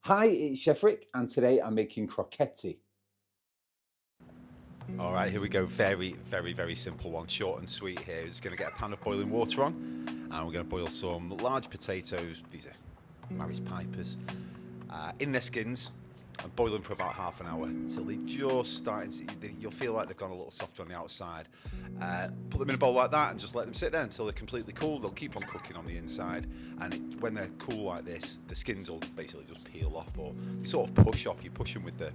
Hi, it's Chef Rick, and today I'm making crocchette. All right, here we go. Very, very, very simple one. Short and sweet here. We're just going to get a pan of boiling water on, and we're going to boil some large potatoes. These are Maris Pipers in their skins, and boil them for about half an hour until they just start. You'll feel like they've gone a little softer on the outside. Put them in a bowl like that, and just let them sit there until they're completely cool. They'll keep on cooking on the inside, and when they're cool like this, the skins will basically just peel off, or they sort of push off. You push them with the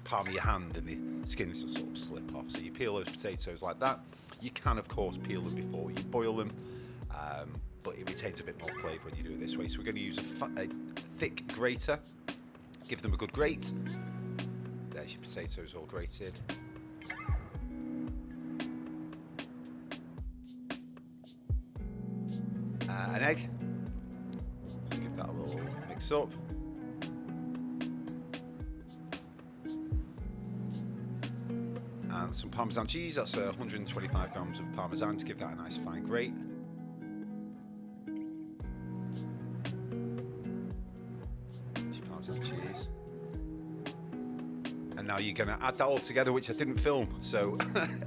palm of your hand and the skins just sort of slip off. So you peel those potatoes like that. You can of course peel them before you boil them, but it retains a bit more flavour when you do it this way. So we're going to use a thick grater. Give them a good grate. There's your potatoes all grated. An egg. Just give that a little mix up. And some Parmesan cheese, that's 125 grams of Parmesan to give that a nice fine grate. There's Parmesan cheese. And now you're going to add that all together, which I didn't film, so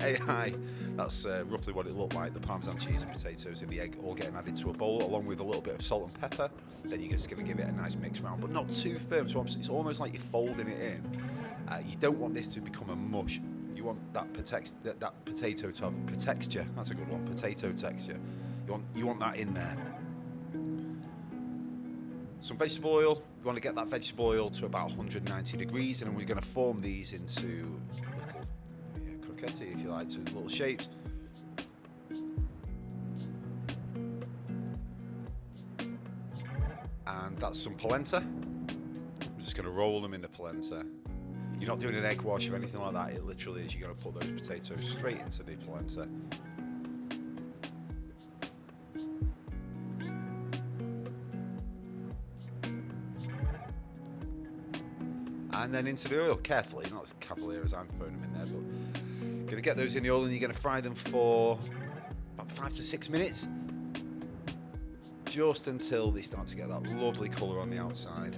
AI, that's roughly what it looked like, the Parmesan cheese and potatoes and the egg all getting added to a bowl, along with a little bit of salt and pepper. Then you're just going to give it a nice mix round, but not too firm, so it's almost like you're folding it in. You don't want this to become a mush. You want that potato to have texture. That's a good one. Potato texture. You want that in there. Some vegetable oil. You want to get that vegetable oil to about 190 degrees, and then we're going to form these into little crocchette, if you like, to little shapes. And that's some polenta. I'm just going to roll them in the polenta. You're not doing an egg wash or anything like that. It literally is, you're going to put those potatoes straight into the polenta. And then into the oil, carefully, not as cavalier as I'm throwing them in there, but going to get those in the oil, and you're going to fry them for about 5 to 6 minutes. Just until they start to get that lovely colour on the outside.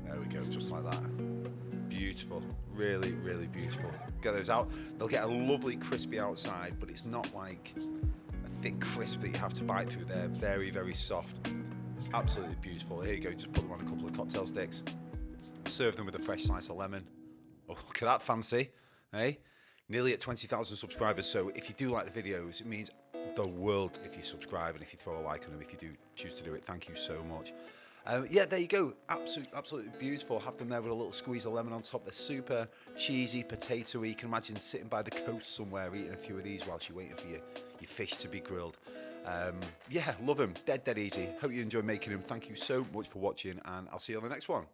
There we go, just like that. Beautiful, really, really beautiful. Get those out. They'll get a lovely crispy outside, but it's not like a thick crisp that you have to bite through. They're very, very soft. Absolutely beautiful. Here you go, just put them on a couple of cocktail sticks. Serve them with a fresh slice of lemon. Oh, look at that fancy, eh? Nearly at 20,000 subscribers, so if you do like the videos, it means the world if you subscribe and if you throw a like on them, if you do choose to do it. Thank you so much. Yeah, there you go. Absolutely beautiful. Have them there with a little squeeze of lemon on top. They're super cheesy, potatoey. You can imagine sitting by the coast somewhere eating a few of these whilst you're waiting for your fish to be grilled. Yeah, love them. Dead easy. Hope you enjoy making them. Thank you so much for watching, and I'll see you on the next one.